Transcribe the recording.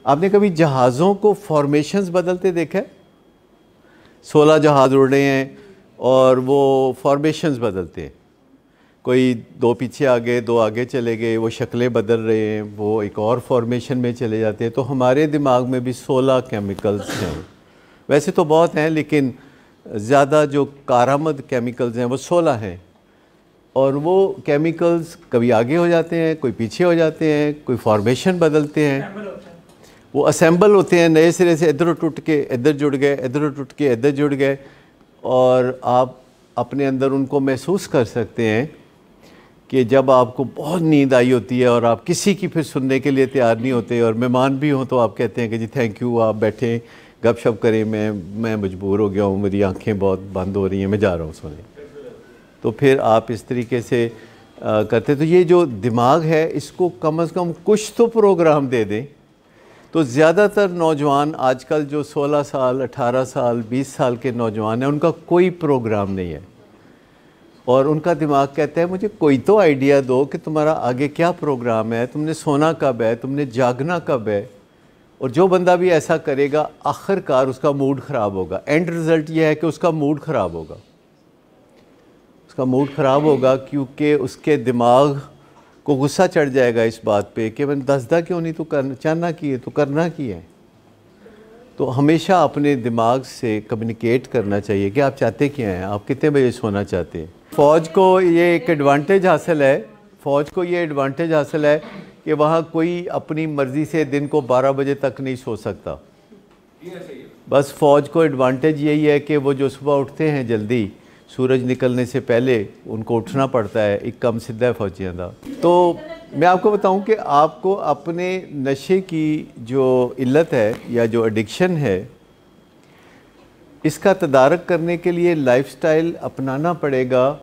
आपने कभी जहाज़ों को फॉर्मेशंस बदलते देखा है? 16 जहाज़ उड़ रहे हैं और वो फॉर्मेशंस बदलते हैं, कोई दो पीछे आ गए, दो आगे चले गए, वो शक्लें बदल रहे हैं, वो एक और फॉर्मेशन में चले जाते हैं। तो हमारे दिमाग में भी 16 केमिकल्स हैं। वैसे तो बहुत हैं, लेकिन ज़्यादा जो कारामद केमिकल्स हैं वो 16 हैं। और वो केमिकल्स कभी आगे हो जाते हैं, कोई पीछे हो जाते हैं, कोई फॉर्मेशन बदलते हैं, वो असेंबल होते हैं नए सिरे से, इधर टूट के इधर जुड़ गए, इधर टूट के इधर जुड़ गए। और आप अपने अंदर उनको महसूस कर सकते हैं कि जब आपको बहुत नींद आई होती है और आप किसी की फिर सुनने के लिए तैयार नहीं होते, और मेहमान भी हों तो आप कहते हैं कि जी थैंक यू, आप बैठें गपशप करें, मैं मजबूर हो गया हूँ, मेरी आंखें बहुत बंद हो रही हैं, मैं जा रहा हूँ सोने। तो फिर आप इस तरीके से करते। तो ये जो दिमाग है, इसको कम से कम कुछ तो प्रोग्राम दे दें। तो ज़्यादातर नौजवान आजकल जो 16 साल, 18 साल, 20 साल के नौजवान हैं, उनका कोई प्रोग्राम नहीं है। और उनका दिमाग कहता है मुझे कोई तो आइडिया दो कि तुम्हारा आगे क्या प्रोग्राम है, तुमने सोना कब है, तुमने जागना कब है। और जो बंदा भी ऐसा करेगा, आखिरकार उसका मूड ख़राब होगा। एंड रिज़ल्ट ये है कि उसका मूड ख़राब होगा। उसका मूड ख़राब होगा क्योंकि उसके दिमाग को गुस्सा चढ़ जाएगा इस बात पे कि मैंने दसदा क्यों नहीं, तो करना चाहना की है, तो करना की है। तो हमेशा अपने दिमाग से कम्युनिकेट करना चाहिए कि आप चाहते क्या हैं, आप कितने बजे सोना चाहते हैं। फ़ौज को ये एक एडवांटेज हासिल है, फ़ौज को ये एडवांटेज हासिल है कि वहाँ कोई अपनी मर्ज़ी से दिन को 12 बजे तक नहीं सो सकता। बस फ़ौज को एडवांटेज यही है कि वो जो सुबह उठते हैं जल्दी, सूरज निकलने से पहले उनको उठना पड़ता है, एक कम सीधा है फौजियों का। तो मैं आपको बताऊं कि आपको अपने नशे की जो इल्लत है या जो एडिक्शन है, इसका तदारक करने के लिए लाइफस्टाइल अपनाना पड़ेगा।